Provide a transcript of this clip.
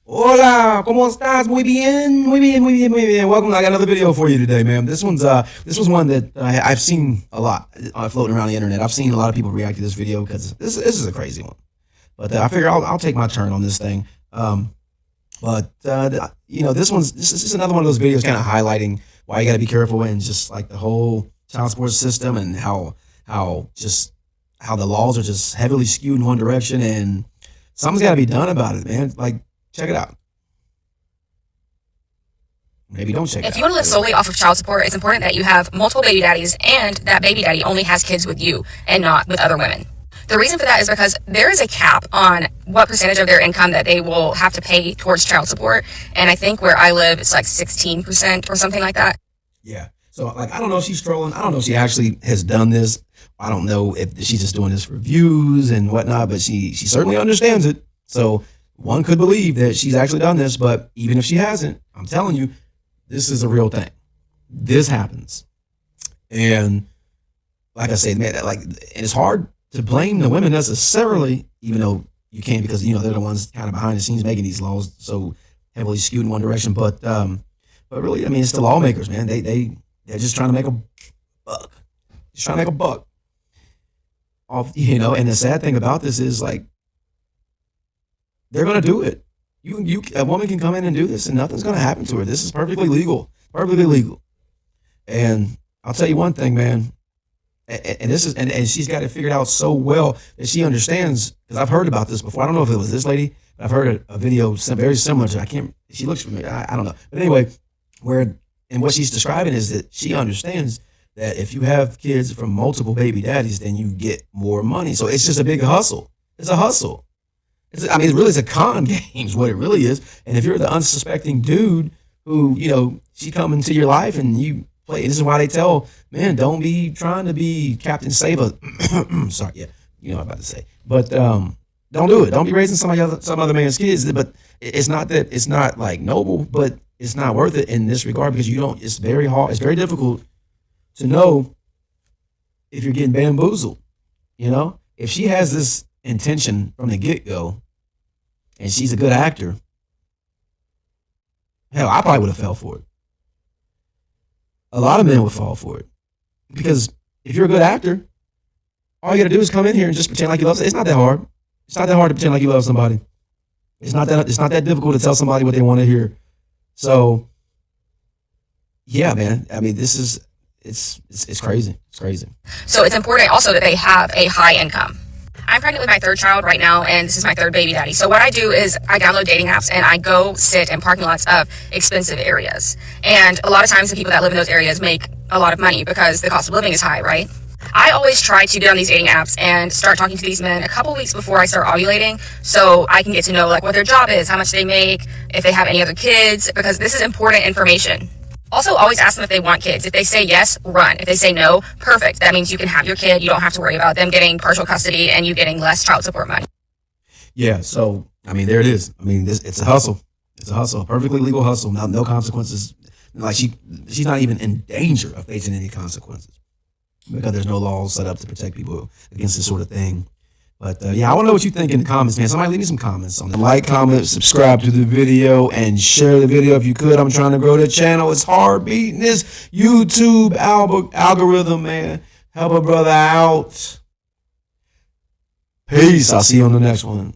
Hola, ¿cómo estás? Muy bien, muy bien, muy bien, muy bien. Welcome. I got another video for you today, man. This was one that I've seen a lot floating around the internet. I've seen a lot of people react to this video because this is a crazy one. But I figure I'll take my turn on this thing. This is another one of those videos kind of highlighting why you got to be careful and just like the whole child support system and how the laws are just heavily skewed in one direction and something's got to be done about it, man. Like, check it out. Maybe don't check it out. If you want to live solely off of child support, it's important that you have multiple baby daddies and that baby daddy only has kids with you and not with other women. The reason for that is because there is a cap on what percentage of their income that they will have to pay towards child support. And I think where I live, it's like 16% or something like that. Yeah. So, like, I don't know if she's trolling. I don't know if she actually has done this. I don't know if she's just doing this for views and whatnot, but she certainly understands it. So one could believe that she's actually done this, but even if she hasn't, I'm telling you, this is a real thing. This happens. And like I said, man, and it's hard to blame the women necessarily, even though you can't because, they're the ones kind of behind the scenes making these laws so heavily skewed in one direction. But really, I mean, it's the lawmakers, man. They're just trying to make a buck. Just trying to make a buck. And the sad thing about this is, like, they're going to do it. A woman can come in and do this and nothing's going to happen to her. This is perfectly legal. Perfectly legal. And I'll tell you one thing, man. And she's got it figured out so well that she understands, because I've heard about this before. I don't know if it was this lady, but I've heard a video very similar to, she looks familiar. I don't know. But anyway, what she's describing is that she understands that if you have kids from multiple baby daddies, then you get more money. So it's just a big hustle. It's a hustle. It's a con game is what it really is. And if you're the unsuspecting dude who, she come into your life and you play, this is why they tell men, don't be trying to be Captain Saber. Sorry, yeah, you know what I'm about to say. But don't do it. Don't be raising some other man's kids. But it's not like noble, but it's not worth it in this regard because it's very hard. It's very difficult to know if you're getting bamboozled. If she has this intention from the get-go and she's a good actor, hell, I probably would have fell for it. A lot of men would fall for it because if you're a good actor, all you got to do is come in here and just pretend like you love somebody. It's not that hard. It's not that hard to pretend like you love somebody. It's not that difficult to tell somebody what they want to hear. So, yeah, man. It's crazy. It's crazy. So it's important also that they have a high income. I'm pregnant with my third child right now, and this is my third baby daddy. So what I do is I download dating apps and I go sit in parking lots of expensive areas. And a lot of times the people that live in those areas make a lot of money because the cost of living is high, right? I always try to get on these dating apps and start talking to these men a couple weeks before I start ovulating so I can get to know like what their job is, how much they make, if they have any other kids, because this is important information. Also, always ask them if they want kids. If they say yes, run. If they say no, perfect. That means you can have your kid. You don't have to worry about them getting partial custody and you getting less child support money. Yeah, so, there it is. It's a hustle. It's a hustle, a perfectly legal hustle. No consequences. Like, she's not even in danger of facing any consequences because there's no laws set up to protect people against this sort of thing. But, I want to know what you think in the comments, man. Somebody leave me some comments on it. Like, comment, subscribe to the video, and share the video if you could. I'm trying to grow the channel. It's hard beating this YouTube algorithm, man. Help a brother out. Peace. I'll see you on the next one.